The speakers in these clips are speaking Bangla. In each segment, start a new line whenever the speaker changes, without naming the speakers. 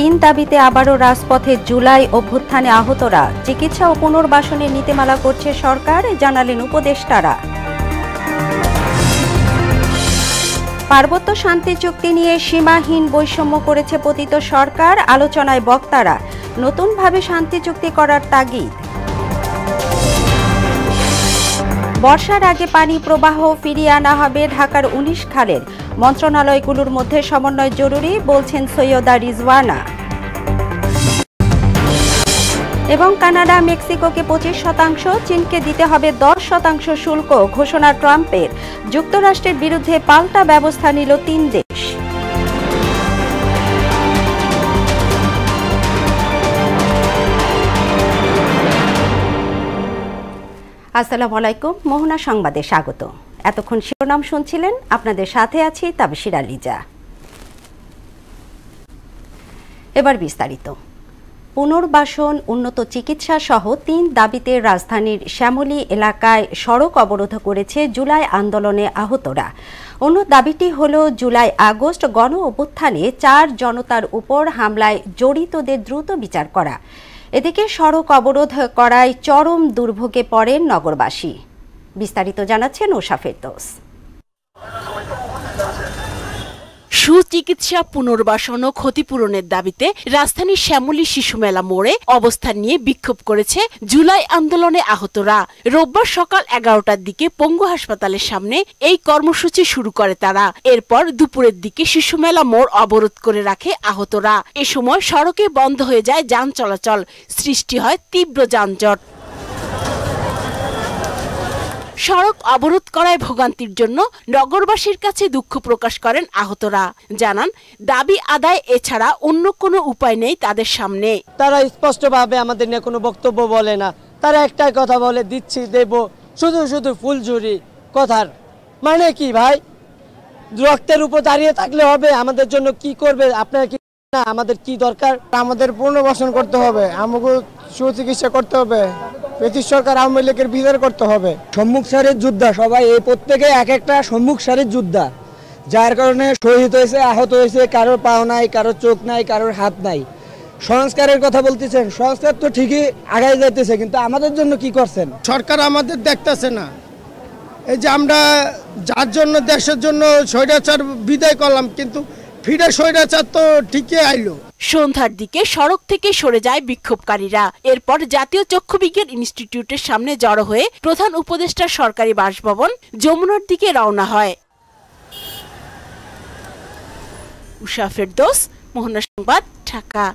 তিন দাবিতে আবারও রাজপথে জুলাই অভ্যুত্থানে আহতরা। চিকিৎসা ও পুনর্বাসনের নীতিমালা করছে সরকার, জানালেন উপদেষ্টারা। পার্বত্য শান্তি চুক্তি নিয়ে সীমাহীন বৈষম্য করেছে পতিত সরকার, আলোচনায় বক্তারা। নতুনভাবে শান্তি চুক্তি করার তাগিদ। বর্ষার আগে পানি প্রবাহ ফিরিয়ে আনা হবে ঢাকার ১৯ খালের। মন্ত্রণালয়গুলোর মধ্যে সমন্বয় জরুরি, বলছেন সৈয়দা রিজওয়ানা। এবং কানাডা মেক্সিকোকে ২৫%, চীনকে দিতে হবে ১০% শুল্ক ঘোষণা ট্রাম্পের। যুক্তরাষ্ট্রের বিরুদ্ধে পাল্টা ব্যবস্থা নিল ৩ দেশ। আসসালামু আলাইকুম, মোহনা সংবাদে স্বাগত। এতক্ষণ শিরোনাম শুনছিলেন, আপনাদের সাথে আছি তাবশিরা লিজা। এবার বিস্তারিত। পুনর্বাসন, উন্নত চিকিৎসা সহ ৩ দাবিতে রাজধানীর শ্যামলী এলাকায় সড়ক অবরোধ করেছে জুলাই আন্দোলনে আহতরা। অন্য দাবিটি হল জুলাই আগস্ট গণ অভ্যুত্থানে ৪ জনতার উপর হামলায় জড়িতদের দ্রুত বিচার করা। এদিকে সড়ক অবরোধ করায় চরম দুর্ভোগে পড়েন নগরবাসী। বিস্তারিত জানাচ্ছেন ওশা ফেরদৌস।
সুচিকিৎসা, পুনর্বাসন ও ক্ষতিপূরণের দাবিতে রাজধানীর শ্যামলী শিশু মেলা মোড়ে অবস্থান নিয়ে বিক্ষোভ করেছে জুলাই আন্দোলনে আহতরা। রোববার সকাল ১১টার দিকে পঙ্গু হাসপাতালের সামনে এই কর্মসূচি শুরু করে তারা। এরপর দুপুরের দিকে শিশু মেলা মোড় অবরোধ করে রাখে আহতরা। এ সময় সড়কে বন্ধ হয়ে যায় যান চলাচল, সৃষ্টি হয় তীব্র যানজট। সড়ক অবরোধ করায় ভোগান্তির জন্য নগরবাসীর কাছে দুঃখ প্রকাশ করেন আহতরা। জানান, দাবি আদায় এছাড়া অন্য কোনো উপায় নেই তাদের সামনে।
তারা স্পষ্টভাবে আমাদের নিয়ে কোনো বক্তব্য বলে না, তারা একটাই কথা বলে, দিচ্ছি দেব, শুধু শুধু ফুলঝুরি কথার মানে কি ভাই? রক্তের উপর দাঁড়িয়ে থাকলে হবে? আমাদের জন্য কি করবে? আপনারা কি না আমাদের কি দরকার? আমাদের পুনর্বাসন করতে হবে, আমাকে সুচিকিৎসা করতে হবে, ব্রিটিশ সরকার আওয়ামী লীগের বিচার করতে হবে। সম্মুখ সারির যোদ্ধা সবাই, এই প্রত্যেকে এক একটা সম্মুখ সারির যোদ্ধা, যার কারণে শহীদ হয়েছে, আহত হয়েছে। কারোর পাও নাই, কারোর চোখ নাই, কারোর হাত নাই। সংস্কারের কথা বলতেছেন, সংস্কার তো ঠিকই আগায় যাইতেছে, কিন্তু আমাদের জন্য কি করছেন?
সরকার আমাদের দেখতেছে না। এই যে আমরা যার জন্য, দেশের জন্য স্বৈরাচার বিদায় করলাম, কিন্তু ফিরে স্বৈরাচার তো ঠিকই আইলো।
সন্ধ্যার দিকে সড়ক থেকে সরে যায় বিক্ষোভকারীরা। এরপর জাতীয় চক্ষু বিজ্ঞান ইনস্টিটিউটের সামনে জড়ো হয়ে প্রধান উপদেষ্টার সরকারি বাসভবন যমুনার দিকে রওনা হয়। উষা ফেরদৌস, মোহনা সংবাদ, ঢাকা।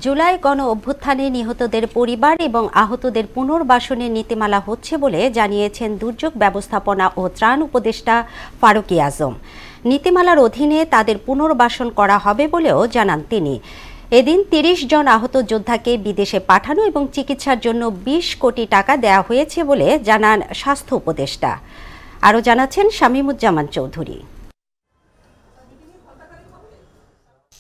জুলাই গণ অভ্যুত্থানে নিহতদের পরিবার এবং আহতদের পুনর্বাসনের নীতিমালা হচ্ছে বলে জানিয়েছেন দুর্যোগ ব্যবস্থাপনা ও ত্রাণ উপদেষ্টা ফারুকী আজম। নীতিমালার অধীনে তাদের পুনর্বাসন করা হবে বলেও জানান তিনি। এদিন ৩০ জন আহত যোদ্ধাকে বিদেশে পাঠানো এবং চিকিৎসার জন্য ২০ কোটি টাকা দেওয়া হয়েছে বলে জানান স্বাস্থ্য উপদেষ্টা। আরও জানাচ্ছেন শামীমুজ্জামান চৌধুরী।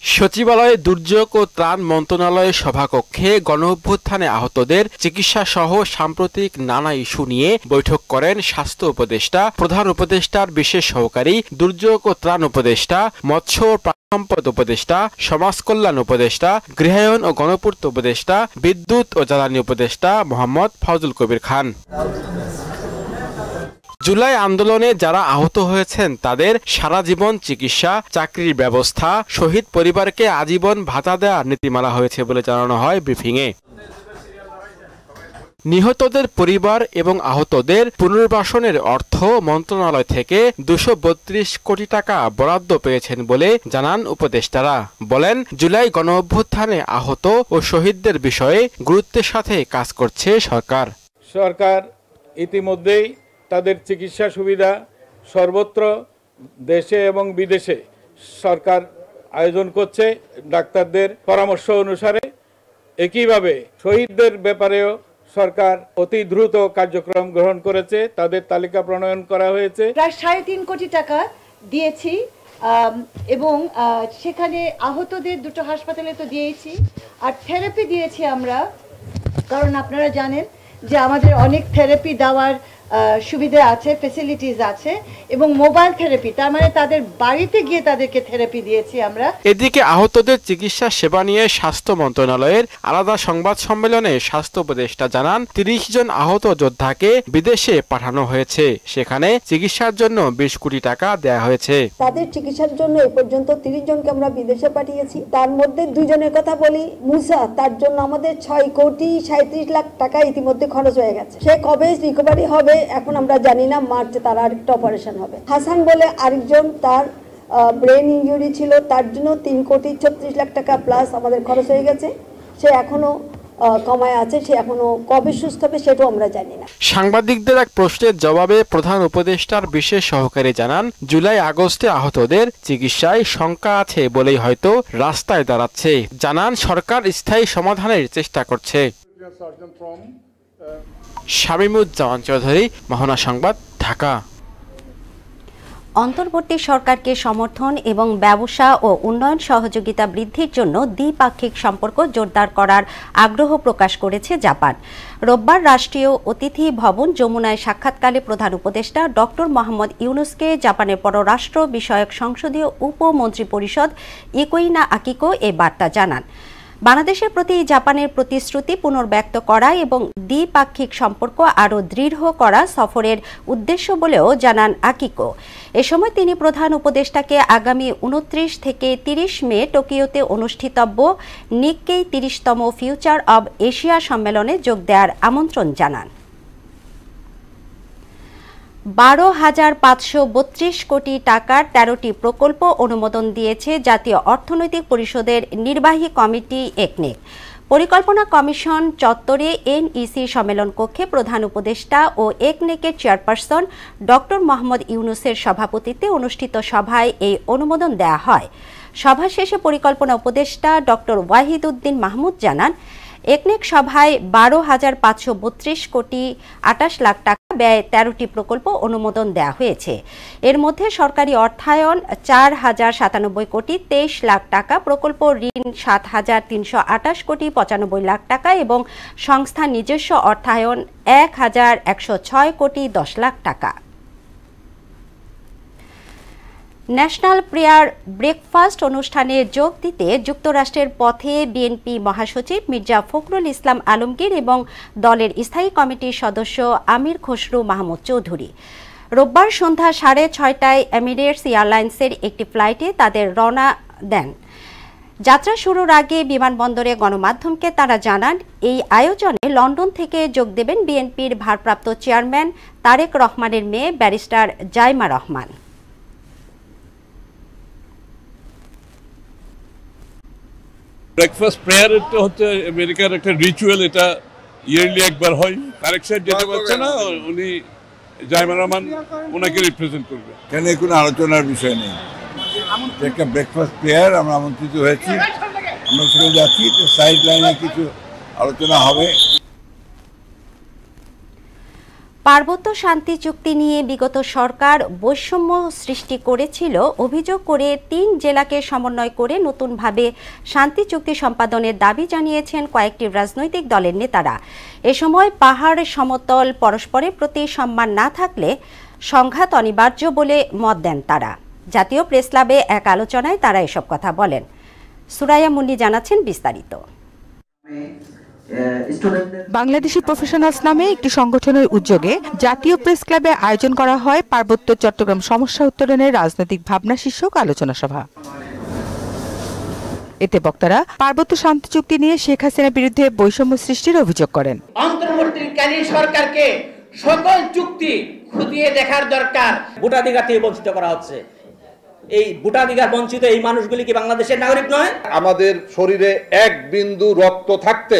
সচিবালয়ে দুর্যোগ ও ত্রাণ মন্ত্রণালয়ের সভাকক্ষে গণঅভ্যুত্থানে আহতদের চিকিৎসা সহ সাম্প্রতিক নানা ইস্যু নিয়ে বৈঠক করেন স্বাস্থ্য উপদেষ্টা, প্রধান উপদেষ্টার বিশেষ সহকারী, দুর্যোগ ও ত্রাণ উপদেষ্টা, মৎস্য ও সম্পদ উপদেষ্টা, সমাজ কল্যাণ উপদেষ্টা, গৃহায়ন ও গণপূর্ত উপদেষ্টা, বিদ্যুৎ ও জ্বালানি উপদেষ্টা মোহাম্মদ ফজল কবির খান। জুলাই আন্দোলনে যারা আহত হয়েছেন তাদের সারা জীবন চিকিৎসা, চাকরির ব্যবস্থা, শহীদ পরিবারকে আজীবন ভাতা দেওয়ার নীতিমালা হয়েছে বলে জানানো হয় ব্রিফিংয়ে। নিহতদের পরিবার এবং আহতদের পুনর্বাসনের অর্থ মন্ত্রণালয় থেকে ২৩২ কোটি টাকা বরাদ্দ পেয়েছেন বলে জানান উপদেষ্টারা। বলেন, জুলাই গণঅভ্যুত্থানে আহত ও শহীদদের বিষয়ে গুরুত্বের সাথে কাজ করছে সরকার।
সরকার ইতিমধ্যেই তাদের চিকিৎসা সুবিধা সর্বত্র দেশে এবং বিদেশে সরকার আয়োজন করছে ডাক্তারদের পরামর্শ অনুসারে। একইভাবে শহীদদের ব্যাপারেও সরকার অতি দ্রুত কার্যক্রম গ্রহণ করেছে, তাদের তালিকা প্রণয়ন করা হয়েছে।
প্রায় ৩.৫ কোটি টাকা দিয়েছি এবং সেখানে আহতদের 2টো হাসপাতালে তো দিয়েছি, আর থেরাপি দিয়েছি আমরা, কারণ আপনারা জানেন যে আমাদের অনেক থেরাপি দেওয়ার সুবিধা আছে, ফ্যাসিলিটিস আছে, এবং মোবাইল থেরাপি, তার মানে তাদের বাড়িতে গিয়ে তাদেরকে থেরাপি দিয়েছি আমরা।
এদিকে আহতদের চিকিৎসা সেবা নিয়ে স্বাস্থ্য মন্ত্রণালয়ের আলাদা সংবাদ সম্মেলনে স্বাস্থ্য উপদেষ্টা জানান ৩০ জন আহত যোদ্ধাকে বিদেশে পাঠানো হয়েছে, সেখানে চিকিৎসার জন্য ২০ কোটি টাকা দেয়া হয়েছে।
তাদের চিকিৎসার জন্য এ পর্যন্ত ৩০ জনকে আমরা বিদেশে পাঠিয়েছি। তার মধ্যে 2 জনের কথা বলি, মুসা, তার জন্য আমাদের 6 কোটি 37 লাখ টাকা ইতিমধ্যে খরচ হয়ে গেছে। সে কবে রিকভারি হবে এখন আমরা জানি না, মার্চে তার আরেকটা অপারেশন হবে। হাসান বলে আরেকজন, তার ব্রেন ইনজুরি ছিল, তার জন্য 3 কোটি 36 লাখ টাকা প্লাস আমাদের খরচ হয়ে গেছে। সে এখনো কমায় আছে, সে এখনো কবে সুস্থ হবে সেটাও আমরা জানি না।
সাংবাদিকদের এক প্রশ্নের জবাবে প্রধান উপদেষ্টার বিশেষ সহকারী জানান, জুলাই আগস্টে আহতদের চিকিৎসায় শঙ্কা আছে বলেই হয়তো রাস্তায় দাঁড়াচ্ছে। জানান সরকার স্থায়ী সমাধানের চেষ্টা করছে। শামীমুজ্জামান চৌধুরী, মোহনা সংবাদ, ঢাকা।
অন্তর্বর্তী সরকারকে সমর্থন এবং ব্যবসা ও উন্নয়ন সহযোগিতা বৃদ্ধির জন্য দ্বিপাক্ষিক সম্পর্ক জোরদার করার আগ্রহ প্রকাশ করেছে জাপান। রোববার রাষ্ট্রীয় অতিথি ভবন যমুনায় সাক্ষাৎকালে প্রধান উপদেষ্টা ডক্টর মোহাম্মদ ইউনুসকে জাপানের পররাষ্ট্র বিষয়ক সংসদীয় উপমন্ত্রী পরিষদ ইকোইনা আকিকো এ বার্তা জানান। বাংলাদেশের প্রতি জাপানের প্রতিশ্রুতি পুনর্ব্যক্ত করা এবং দ্বিপাক্ষিক সম্পর্ক আরও দৃঢ় করা সফরের উদ্দেশ্য বলেও জানান আকিকো। এ সময় তিনি প্রধান উপদেষ্টাকে আগামী 29 থেকে 30 মে টোকিওতে অনুষ্ঠিতব্য নিক্কেই 30তম ফিউচার অব এশিয়া সম্মেলনে যোগ দেওয়ার আমন্ত্রণ জানান। 12,532 কোটি টাকার 13টি প্রকল্প অনুমোদন দিয়েছে জাতীয় অর্থনৈতিক পরিষদের নির্বাহী কমিটি একনেক। পরিকল্পনা কমিশন চত্বরে এনইসি সম্মেলন কক্ষে প্রধান উপদেষ্টা ও একনেকের চেয়ারপারসন ডক্টর মোহাম্মদ ইউনুসের সভাপতিত্বে অনুষ্ঠিত সভায় এই অনুমোদন দেয়া হয়। সভা শেষে পরিকল্পনা উপদেষ্টা ডক্টর ওয়াহিদ উদ্দিন মাহমুদ জানান, একনেক সভায় 12,532 কোটি 28 লাখ টাকা ব্যয় 13টি প্রকল্প অনুমোদন দেওয়া হয়েছে। এর মধ্যে সরকারি অর্থায়ন 4,097 কোটি 23 লাখ টাকা, প্রকল্প ঋণ 7,328 কোটি 95 লাখ টাকা এবং সংস্থার নিজস্ব অর্থায়ন 1,106 কোটি 10 লাখ টাকা। ন্যাশনাল প্রেয়ার ব্রেকফাস্ট অনুষ্ঠানে যোগ দিতে যুক্তরাষ্ট্রের পথে বিএনপি মহাসচিব মির্জা ফখরুল ইসলাম আলমগীর এবং দলের স্থায়ী কমিটির সদস্য আমির খসরু মাহমুদ চৌধুরী। রোববার সন্ধ্যা 6:30টায় এমিরেটস এয়ারলাইন্সের একটি ফ্লাইটে তাদের রওনা দেন। যাত্রা শুরুর আগে বিমানবন্দরে গণমাধ্যমকে তারা জানান, এই আয়োজনে লন্ডন থেকে যোগ দেবেন বিএনপির ভারপ্রাপ্ত চেয়ারম্যান তারেক রহমানের মেয়ে barrister Zaima Rahman.
Breakfast prayer এটা হচ্ছে আমেরিকার একটা রিচুয়াল, এটা ইয়ারলি একবার হয়। তারেক সাহেব যেতে পারছে না, উনি জাইমা রহমান ওনাকে রিপ্রেজেন্ট করবে।
কেন কোনো আলোচনার বিষয় নেই, একটা ব্রেকফাস্ট প্রেয়ার আমরা আমন্ত্রিত হয়েছি, আমরা সেখানে যাচ্ছি, তো সাইড লাইনে কিছু আলোচনা হবে।
পার্বত্য শান্তি চুক্তি নিয়ে বিগত সরকার বৈষম্য সৃষ্টি করেছিল অভিযোগ করে 3 জেলাকে সমন্বয় করে নতুনভাবে শান্তি চুক্তি সম্পাদনের দাবি জানিয়েছেন কয়েকটি রাজনৈতিক দলের নেতারা। এ সময় পাহাড় সমতল পরস্পরের প্রতি সম্মান না থাকলে সংঘাত অনিবার্য বলে মত দেন তারা। জাতীয় প্রেস ক্লাবে এক আলোচনায় তারা এসব কথা বলেন। সুরাইয়া মুন্নি জানাচ্ছেন বিস্তারিত।
বাংলাদেশি প্রফেশনালস নামে একটি সংগঠনের উদ্যোগে জাতীয় প্রেস ক্লাবে আয়োজন করা হয় পার্বত্য চট্টগ্রাম সমস্যা উত্তরণের রাজনৈতিক ভাবনা শীর্ষক আলোচনা সভা। এতে বক্তারা পার্বত্য শান্তি চুক্তি নিয়ে শেখ হাসিনার বিরুদ্ধে বৈষম্য সৃষ্টির অভিযোগ করেন।
অন্তর্বর্তীকালীন সরকারকে সকল চুক্তি খতিয়ে দেখার দরকার। ভোটাধিকার থেকে বঞ্চিত করা হচ্ছে, এই ভোটাধিকার বঞ্চিত এই মানুষগুলি কি বাংলাদেশের নাগরিক নয়?
আমাদের শরীরে 1 বিন্দু রক্ত থাকতে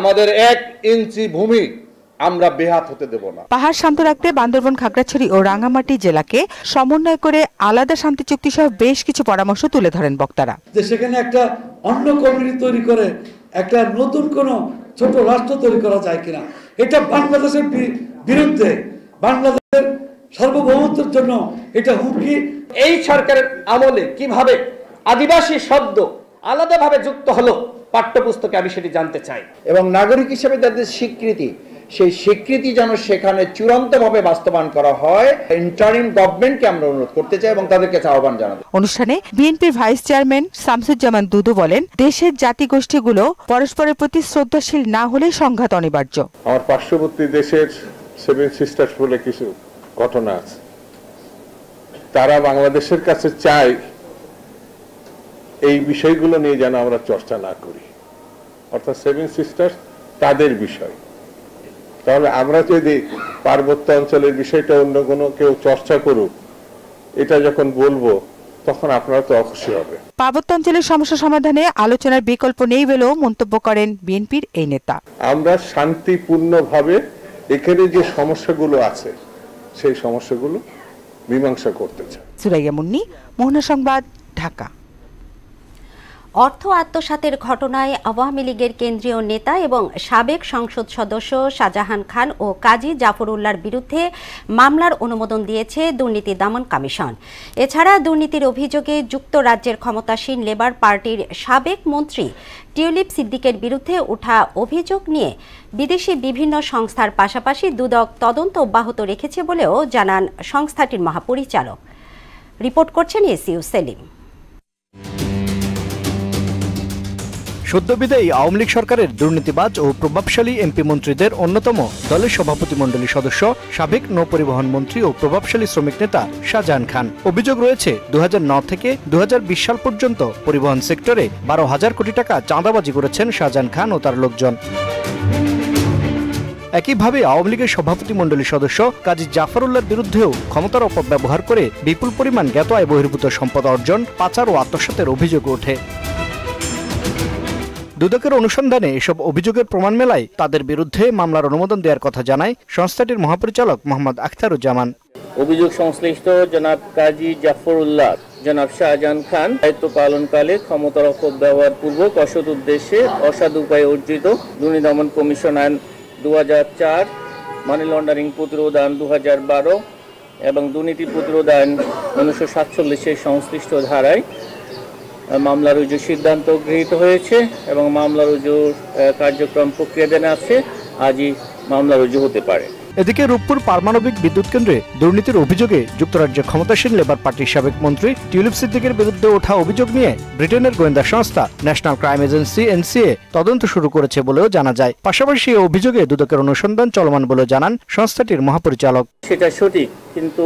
আমাদের 1 ইঞ্চি ভূমি আমরা বেহাত হতে দেব না।
পাহাড় শান্ত রাখতে বান্দরবান, খাগড়াছড়ি ও রাঙ্গামাটি জেলাকে সমন্বয় করে আলাদা শান্তি চুক্তি সহ বেশ কিছু পরামর্শ তুলে ধরেন বক্তারা।
যে সেখানে একটা অন্য কমিউনিটি তৈরি করে একটা নতুন কোন ছোট রাষ্ট্র তৈরি করা যায় কিনা, এটা বাংলাদেশের বিরুদ্ধে, বাংলাদেশের সার্বভৌমত্বের জন্য এটা হুমকি।
এই সরকারের আমলে কিভাবে আদিবাসী শব্দ আলাদাভাবে যুক্ত হলো পাঠ্যপুস্তকে, আমি সেটি জানতে চাই।
এবং নাগরিক হিসেবে তাদের স্বীকৃতি, সেই স্বীকৃতি যেন সেখানে চূড়ান্তভাবে বাস্তবায়ন করা হয়, ইন্টারিম গভর্নমেন্টকে আমরা অনুরোধ করতে চাই এবং তাদের কাছে আহ্বান জানাবো।
অনুষ্ঠানে বিএনপির ভাইস চেয়ারম্যান শামসুজ্জামান দুদু বলেন, দেশের জাতিগোষ্ঠীগুলো পরস্পরের প্রতি শ্রদ্ধাশীল না হলে সংঘাত অনিবার্য।
আমার পার্শ্ববর্তী দেশের সেভেন সিস্টার্স বলে কিছু ঘটনা আছে, তারা বাংলাদেশের কাছে চায় এই বিষয়গুলো নিয়ে যেন আমরা চর্চা না করি, অর্থাৎ সেভেন সিস্টার্স তাদের বিষয়। তাহলে আমরা যদি পার্বত্য অঞ্চলের বিষয়টা অন্য কোনো কেউ চর্চা করুক, এটা যখন বলবো তখন আপনারা তো অখুশি হবে।
পার্বত্য অঞ্চলের সমস্যা সমাধানে আলোচনার বিকল্প নেই বলেও মন্তব্য করেন বিএনপির এই নেতা।
আমরা শান্তিপূর্ণভাবে এখানে যে সমস্যাগুলো আছে সেই সমস্যাগুলো মীমাংসা করতে চাই।
সুরাইয়া মুন্নি, মোহনা সংবাদ, ঢাকা।
অর্থ আত্মসাতের ঘটনায় আওয়ামী লীগের কেন্দ্রীয় নেতা এবং সাবেক সংসদ সদস্য শাহজাহান খান ও কাজী জাফরুল্লাহর বিরুদ্ধে মামলার অনুমোদন দিয়েছে দুর্নীতি দমন কমিশন। এছাড়া দুর্নীতির অভিযোগে যুক্তরাজ্যের ক্ষমতাসীন লেবার পার্টির সাবেক মন্ত্রী টিউলিপ সিদ্দিকের বিরুদ্ধে ওঠা অভিযোগ নিয়ে বিদেশি বিভিন্ন সংস্থার পাশাপাশি দুদক তদন্ত অব্যাহত রেখেছে বলেও জানান সংস্থাটির মহাপরিচালক। রিপোর্ট করছেন এসইউ সেলিম।
সদ্যবিদায়ী আওয়ামী লীগ সরকারের দুর্নীতিবাজ ও প্রভাবশালী এমপি মন্ত্রীদের অন্যতম দলের সভাপতিমণ্ডলীর সদস্য সাবেক নৌপরিবহন মন্ত্রী ও প্রভাবশালী শ্রমিক নেতা শাহজাহান খান। অভিযোগ রয়েছে 2009 থেকে 2020 সাল পর্যন্ত পরিবহন সেক্টরে 12,000 কোটি টাকা চাঁদাবাজি করেছেন শাহজাহান খান ও তার লোকজন। একইভাবে আওয়ামী লীগের সভাপতিমণ্ডলীর সদস্য কাজী জাফরুল্লাহর বিরুদ্ধেও ক্ষমতার অপব্যবহার করে বিপুল পরিমাণ জ্ঞাত আয় বহির্ভূত সম্পদ অর্জন, পাচার ও আত্মসাতের অভিযোগ ওঠে। দুদকের অনুসন্ধানে এসব অভিযোগের প্রমাণ মেলায় তাদের বিরুদ্ধে মামলার অনুমোদন দেওয়ার কথা জানায় সংস্থাটির মহাপরিচালক মোহাম্মদ আখতারুজ্জামান।
অভিযোগ সংশ্লিষ্ট জনাব কাজী জাফরুল্লাহ, জনাব শাহজাহান খান দায়িত্ব পালনকালে ক্ষমতার অপব্যবহার পূর্বক অসৎ উদ্দেশ্যে অসাধু উপায়ে অর্জিত দুর্নীতি দমন কমিশন আইন 2004, মানি লন্ডারিং প্রতিরোধ আইন 2012 এবং দুর্নীতি প্রতিরোধ আইন 1947 সংশ্লিষ্ট ধারায় মামলা রুজুর সিদ্ধান্ত গৃহীত হয়েছে এবং মামলা রুজুর কার্যক্রম প্রক্রিয়াধীন আছে। আজই মামলা রুজু হতে পারে।
এদিকে রূপপুর পারমাণবিক বিদ্যুৎ কেন্দ্রে দুর্নীতির অভিযোগে যুক্তরাজ্যের ক্ষমতাসীন লেবার পার্টির সাবেক মন্ত্রী টিউলিপ সিদ্দিকের বিরুদ্ধে ওঠা অভিযোগ নিয়ে ব্রিটেনের গোয়েন্দা সংস্থা ন্যাশনাল ক্রাইম এজেন্সি NCA তদন্ত শুরু করেছে বলেও জানা যায়। পাশাপাশি এই অভিযোগে দুদকের অনুসন্ধান চলমান বলে জানান সংস্থাটির মহাপরিচালক।
সেটা সঠিক, কিন্তু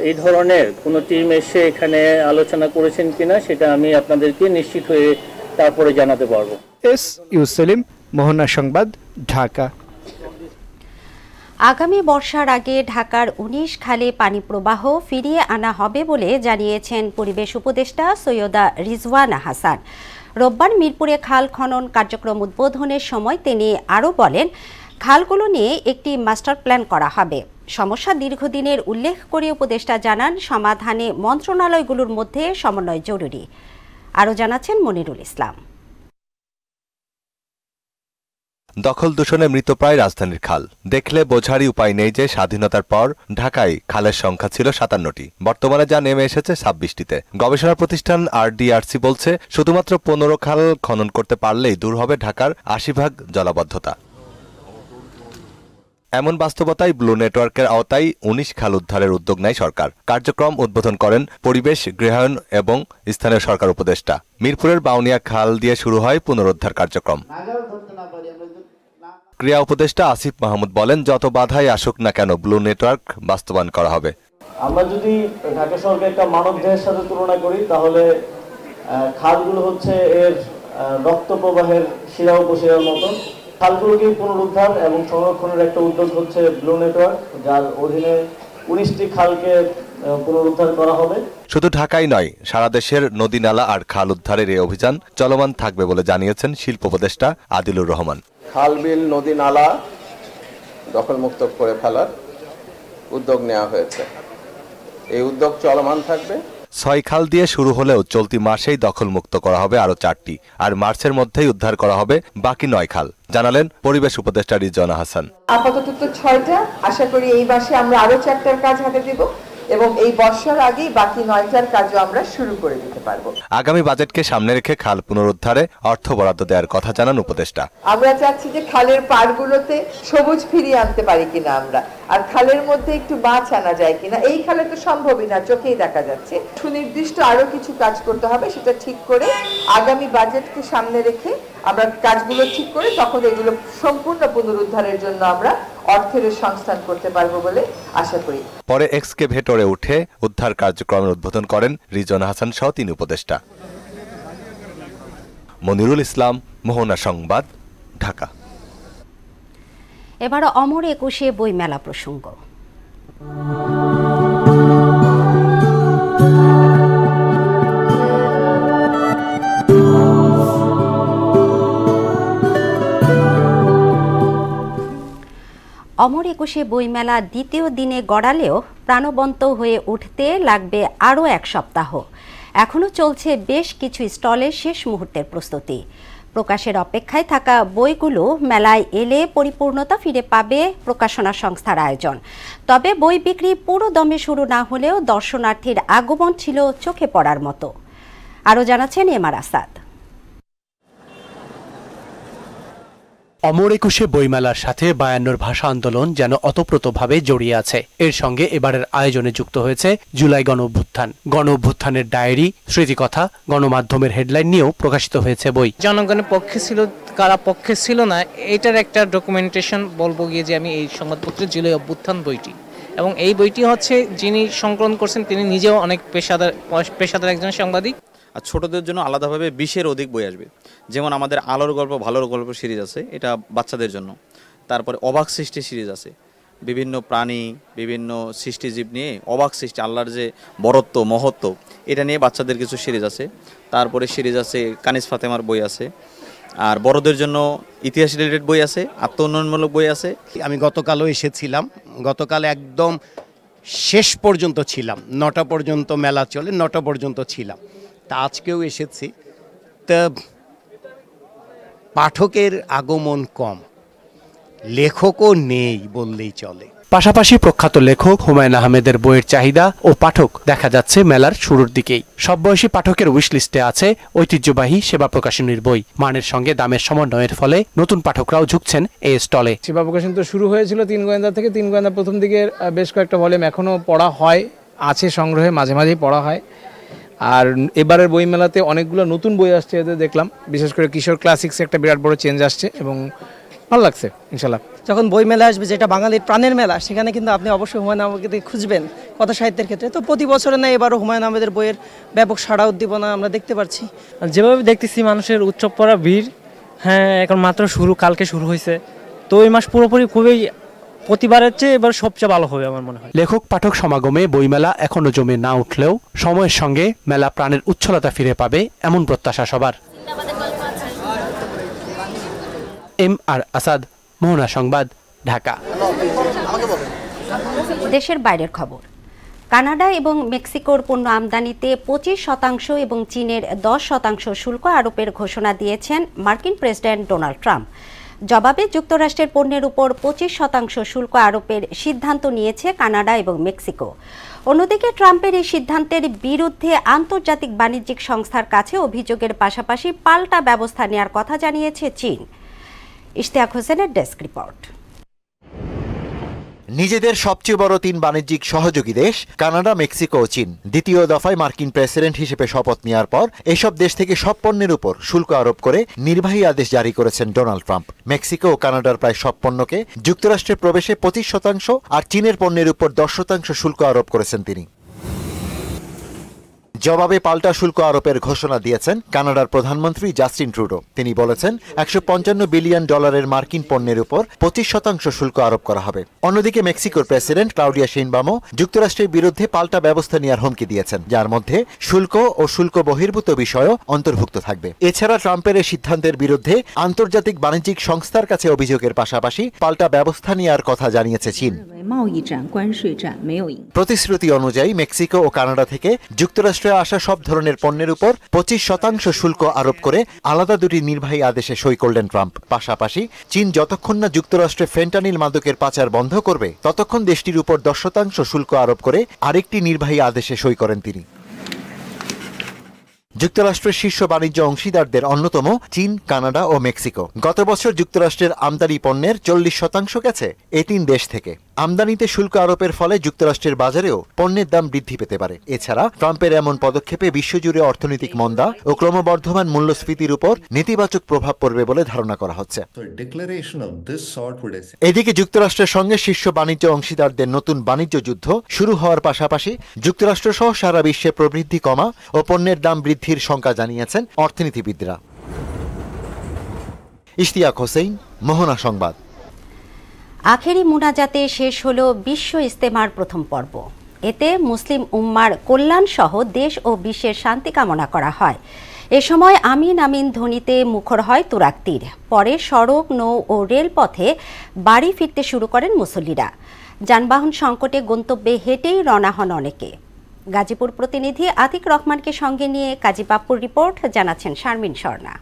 এই ধরনের কোন টিম এসে এখানে আলোচনা করেছেন কিনা সেটা আমি আপনাদেরকে নিশ্চিত হয়ে তারপরে জানাতে পারবো।
এসইউ সেলিম, মোহনা সংবাদ, ঢাকা।
আগামী বর্ষার আগে ঢাকার 19 খালে পানি প্রবাহ ফিরিয়ে আনা হবে বলে জানিয়েছেন পরিবেশ উপদেষ্টা সৈয়দা রিজওয়ানা হাসান। রোববার মিরপুরে খাল খনন কার্যক্রম উদ্বোধনের সময় তিনি আরও বলেন, খালগুলো নিয়ে একটি মাস্টার প্ল্যান করা হবে। সমস্যা দীর্ঘদিনের উল্লেখ করে উপদেষ্টা জানান, সমাধানে মন্ত্রণালয়গুলোর মধ্যে সমন্বয় জরুরি। আরও জানাচ্ছেন মনিরুল ইসলাম।
দখল দূষণে মৃতপ্রায় রাজধানীর খাল দেখলে বোঝারই উপায় নেই যে স্বাধীনতার পর ঢাকায় খালের সংখ্যা ছিল 57টি, বর্তমানে যা নেমে এসেছে 26টিতে। গবেষণা প্রতিষ্ঠান RDRC বলছে শুধুমাত্র 15 খাল খনন করতে পারলেই দূর হবে ঢাকার 80% জলাবদ্ধতা। এমন বাস্তবতায় ব্লু নেটওয়ার্কের আওতায় 19 খাল উদ্ধারের উদ্যোগ নেয় সরকার। কার্যক্রম উদ্বোধন করেন পরিবেশ, গৃহায়ন এবং স্থানীয় সরকার উপদেষ্টা। মিরপুরের বাউনিয়া খাল দিয়ে শুরু হয় পুনরুদ্ধার কার্যক্রম। ক্রিয়া উপদেষ্টা আসিফ মাহমুদ বলেন, যত বাধাই আসুক না কেন ব্লু নেটওয়ার্ক বাস্তবায়ন করা হবে।
আমরা যদি ঢাকা শহরকে একটা মানবদেহের সাথে তুলনা করি তাহলে খালগুলো হচ্ছে এর রক্ত প্রবাহের শিরা উপশিরার মতন। খালগুলোকে পুনরুদ্ধার এবং সংরক্ষণের একটা উদ্যোগ হচ্ছে ব্লু নেটওয়ার্ক, যার অধীনে 19টি খালকে পুনরুদ্ধার করা হবে।
শুধু ঢাকাই নয়, সারা দেশের নদী নালা আর খাল উদ্ধারের এই অভিযান চলমান থাকবে বলে জানিয়েছেন শিল্প উপদেষ্টা আদিলুর রহমান।
খাল, বিল, নদী নালা দখলমুক্ত করে ফেলার উদ্যোগ নেওয়া হয়েছে। এই উদ্যোগ চলমান থাকবে।
6 খাল দিয়ে শুরু হলেও চলতি মাসেই দখলমুক্ত করা হবে আরো 4টি, আর মার্চের মধ্যেই উদ্ধার করা হবে বাকি 9 খাল, জানালেন পরিবেশ উপদেষ্টা রিজওয়ানা হাসান।
আপাতত 6টা, আশা করি এই মাসে আমরা আরো 4টার কাজ হাতে দেব।
এবং এই বর্ষার আগেই বাকি 9টার কাজও আমরা শুরু করে দিতে পারবো।
আগামী বাজেটকে সামনে রেখে খাল পুনরুদ্ধারে অর্থ বরাদ্দ দেওয়ার কথা জানান উপদেষ্টা।
আমরা চাচ্ছি যে খালের পাড়গুলোতে সবুজ ফিরিয়ে আনতে পারি কিনা আমরা, আর খালের মধ্যে একটু মাছ আনা যায় কিনা। এই খালে তো সম্ভবই না, চোখেই দেখা যাচ্ছে। সুনির্দিষ্ট আরো কিছু কাজ করতে হবে, সেটা ঠিক করে আগামী বাজেটকে সামনে রেখে আমরা কাজগুলো ঠিক করে তখন এগুলো সম্পূর্ণ পুনরুদ্ধারের জন্য আমরা অর্থের সংস্থান করতে পারবো বলে আশা করি।
পরে এক্সকেভেটরে উঠে উদ্ধার কার্যক্রমের উদ্বোধন করেন রিজন হাসান সহ 3 উপদেষ্টা। মনিরুল ইসলাম, মোহনা সংবাদ, ঢাকা।
এবার অমর একুশে বইমেলা প্রসঙ্গ। অমর একুশে বইমেলা দ্বিতীয় দিনে গড়ালেও প্রাণবন্ত হয়ে উঠতে লাগবে আরও 1 সপ্তাহ। এখনও চলছে বেশ কিছু স্টলের শেষ মুহূর্তের প্রস্তুতি। প্রকাশের অপেক্ষায় থাকা বইগুলো মেলায় এলে পরিপূর্ণতা ফিরে পাবে প্রকাশনা সংস্থার আয়োজন। তবে বই বিক্রি পুরো দমে শুরু না হলেও দর্শনার্থীর আগমন ছিল চোখে পড়ার মতো। আরও জানাচ্ছেন এমআর আসাদ।
অমর একুশে বইমেলার সাথে 52 ভাষা আন্দোলন যেন অতপ্রতভাবে জড়িয়ে আছে। এর সঙ্গে এবারের আয়োজনে যুক্ত হয়েছে জুলাই গণ অভ্যুত্থান, গণ অভ্যুত্থানের ডায়েরি, স্মৃতিকথা, গণমাধ্যমের হেডলাইন নিয়েও প্রকাশিত হয়েছে বই।
জনগণের পক্ষে ছিল, কারা পক্ষে ছিল না, এটার একটা ডকুমেন্টেশন বলবো গিয়ে যে আমি এই সংবাদপত্রে জুলাই অভ্যুত্থান বইটি, এবং এই বইটি হচ্ছে যিনি সংকলন করছেন তিনি নিজেও অনেক পেশাদার একজন সাংবাদিক।
আর ছোটদের জন্য আলাদাভাবে 20-এর অধিক বই আসবে। যেমন আমাদের আলোর গল্প, ভালোর গল্প সিরিজ আছে, এটা বাচ্চাদের জন্য। তারপরে অবাক সৃষ্টি সিরিজ আছে, বিভিন্ন প্রাণী, বিভিন্ন সৃষ্টিজীব নিয়ে অবাক সৃষ্টি, আল্লাহর যে বরত্ব, মহত্ব, এটা নিয়ে বাচ্চাদের কিছু সিরিজ আছে। তারপরে সিরিজ আছে কানিজ ফাতেমার বই আছে। আর বড়দের জন্য ইতিহাস রিলেটেড বই আছে, আত্ম উন্নয়নমূলক বই আছে।
আমি গতকালও এসেছিলাম, গতকাল একদম শেষ পর্যন্ত ছিলাম, 9টা পর্যন্ত মেলা চলে, 9টা পর্যন্ত ছিলাম। তা আজকেও এসেছি, তা পাঠকের আগমন কম, লেখকও নেই বললেই চলে।
পাশাপাশি প্রখ্যাত লেখক হুমায়ুন আহমেদের বইয়ের চাহিদা ও পাঠক দেখা যাচ্ছে মেলার শুরুর দিকেই। সব বয়সী পাঠকের উইশ লিস্টে আছে ঐতিহ্যবাহী সেবা প্রকাশনীর বই। মানের সঙ্গে দামের সমন্বয়ের ফলে নতুন পাঠকরাও ঝুঁকছেন এই স্টলে।
সেবা প্রকাশনী তো শুরু হয়েছিল 3 গোয়েন্দা থেকে। 3 গোয়েন্দা প্রথম দিকের বেশ কয়েকটা ভলিউম এখনও পড়া হয়, আছে সংগ্রহে, মাঝে মাঝেই পড়া হয়। আর এবারের বইমেলাতে অনেকগুলো নতুন বই আসছে, এতে দেখলাম বিশেষ করে কিশোর ক্লাসিক্সে একটা বিরাট বড় চেঞ্জ আসছে এবং ভালো লাগছে ইনশাল্লাহ।
যখন বই মেলা আসবে, যেটা বাঙালির প্রাণের মেলা, সেখানে কিন্তু আপনি অবশ্যই হুমায়ুন আহমেদকে খুঁজবেন কথা সাহিত্যের ক্ষেত্রে। তো প্রতি বছরে না, এবারও হুমায়ুন আহমেদের বইয়ের ব্যাপক সাড়া উদ্দীপনা আমরা দেখতে পাচ্ছি।
যেভাবে দেখতেছি মানুষের উৎসব পড়া ভিড়, হ্যাঁ এখন মাত্র শুরু, কালকে শুরু হয়েছে, তো এই মাস পুরোপুরি খুবই প্রতিবারের চেয়ে এবার সবচেয়ে ভালো হবে আমার মনে হয়।
লেখক পাঠক সমাগমে বইমেলা এখনো জমে না উঠলেও সময়ের সঙ্গে মেলা প্রাণের উচ্ছলতা ফিরে পাবে এমন প্রত্যাশা সবার। এমআর আসাদ, মোহনা সংবাদ, ঢাকা।
দেশের বাইরের খবর। কানাডা এবং মেক্সিকোর পণ্য আমদানিতে 25% এবং চীনের 10% শুল্ক আরোপের ঘোষণা দিয়েছেন মার্কিন প্রেসিডেন্ট ডোনাল্ড ট্রাম্প। জবাবে যুক্তরাষ্ট্রের পণ্যের উপর 25% শুল্ক আরোপের সিদ্ধান্ত নিয়েছে কানাডা এবং মেক্সিকো। অন্যদিকে ট্রাম্পের এই সিদ্ধান্তের বিরুদ্ধে আন্তর্জাতিক বাণিজ্যিক সংস্থার কাছে অভিযোগের পাশাপাশি পাল্টা ব্যবস্থা নেওয়ার কথা জানিয়েছে চীন। ইশতিয়াক হোসেনের ডেস্ক রিপোর্ট।
নিজেদের সবচেয়ে বড় 3 বাণিজ্যিক সহযোগী দেশ কানাডা, মেক্সিকো ও চীন দ্বিতীয় দফায় মার্কিন প্রেসিডেন্ট হিসেবে শপথ নেওয়ার পর এসব দেশ থেকে সব পণ্যের উপর শুল্ক আরোপ করে নির্বাহী আদেশ জারি করেছেন ডোনাল্ড ট্রাম্প। মেক্সিকো ও কানাডার প্রায় সব পণ্যকে যুক্তরাষ্ট্রে প্রবেশে 25% আর চীনের পণ্যের উপর 10% শুল্ক আরোপ করেছেন তিনি। জবাবে পাল্টা শুল্ক আরোপের ঘোষণা দিয়েছেন কানাডার প্রধানমন্ত্রী জাস্টিন ট্রুডো। তিনি বলেছেন $155 বিলিয়ন মার্কিন পণ্যের উপর 25% শুল্ক আরোপ করা হবে। অন্যদিকে মেক্সিকোর প্রেসিডেন্ট ক্লাউডিয়া শেইনবামও যুক্তরাষ্ট্রের বিরুদ্ধে পাল্টা ব্যবস্থা নেওয়ার হুমকি দিয়েছেন, যার মধ্যে শুল্ক ও শুল্ক বহির্ভূত বিষয়ও অন্তর্ভুক্ত থাকবে। এছাড়া ট্রাম্পের এই সিদ্ধান্তের বিরুদ্ধে আন্তর্জাতিক বাণিজ্যিক সংস্থার কাছে অভিযোগের পাশাপাশি পাল্টা ব্যবস্থা নেওয়ার কথা জানিয়েছে চীন। প্রতিশ্রুতি অনুযায়ী মেক্সিকো ও কানাডা থেকে যুক্তরাষ্ট্রে যুক্তরাষ্ট্রে আসা সব ধরনের পণ্যের উপর 25% শুল্ক আরোপ করে আলাদা দুটি নির্বাহী আদেশে সই করলেন ট্রাম্প। পাশাপাশি চীন যতক্ষণ না যুক্তরাষ্ট্রে ফেন্টানিল মাদকের পাচার বন্ধ করবে ততক্ষণ দেশটির উপর 10% শুল্ক আরোপ করে আরেকটি নির্বাহী আদেশে সই করেন তিনি। যুক্তরাষ্ট্রের শীর্ষ বাণিজ্য অংশীদারদের অন্যতম চীন, কানাডা ও মেক্সিকো। গত বছর যুক্তরাষ্ট্রের আমদানি পণ্যের 40% গেছে এই তিন দেশ থেকে। আমদানিতে শুল্ক আরোপের ফলে যুক্তরাষ্ট্রের বাজারেও পণ্যের দাম বৃদ্ধি পেতে পারে। এছাড়া ট্রাম্পের এমন পদক্ষেপে বিশ্বজুড়ে অর্থনৈতিক মন্দা ও ক্রমবর্ধমান মূল্যস্ফীতির উপর নেতিবাচক প্রভাব পড়বে বলে ধারণা করা হচ্ছে। এদিকে যুক্তরাষ্ট্রের সঙ্গে শীর্ষ বাণিজ্য অংশীদারদের নতুন বাণিজ্য যুদ্ধ শুরু হওয়ার পাশাপাশি যুক্তরাষ্ট্র সহ সারা বিশ্বে প্রবৃদ্ধি কমা ও পণ্যের দাম বৃদ্ধির শঙ্কা জানিয়েছেন অর্থনীতিবিদরা। ইশতিয়াক হোসেন, মোহনা সংবাদ।
আখেরি মুনাজাতে শেষ হলো বিশ্ব ইজতেমার প্রথম পর্ব। এতে মুসলিম উম্মার কল্যাণ সহ দেশ ও বিশ্বের শান্তি কামনা করা হয়। এ সময় আমিন আমিন ধ্বনিতে মুখর হয় তুরাগ তীর। পরে সড়ক, নৌ ও রেলপথে বাড়ি ফিরতে শুরু করেন মুসল্লিরা। যানবাহন সংকটে গন্তব্যে হেঁটেই রওনা হন অনেকে। গাজীপুর প্রতিনিধি আতিক রহমানকে সঙ্গে নিয়ে কাজী বাপ্পুর রিপোর্ট, জানাচ্ছেন শারমিন স্বর্ণা।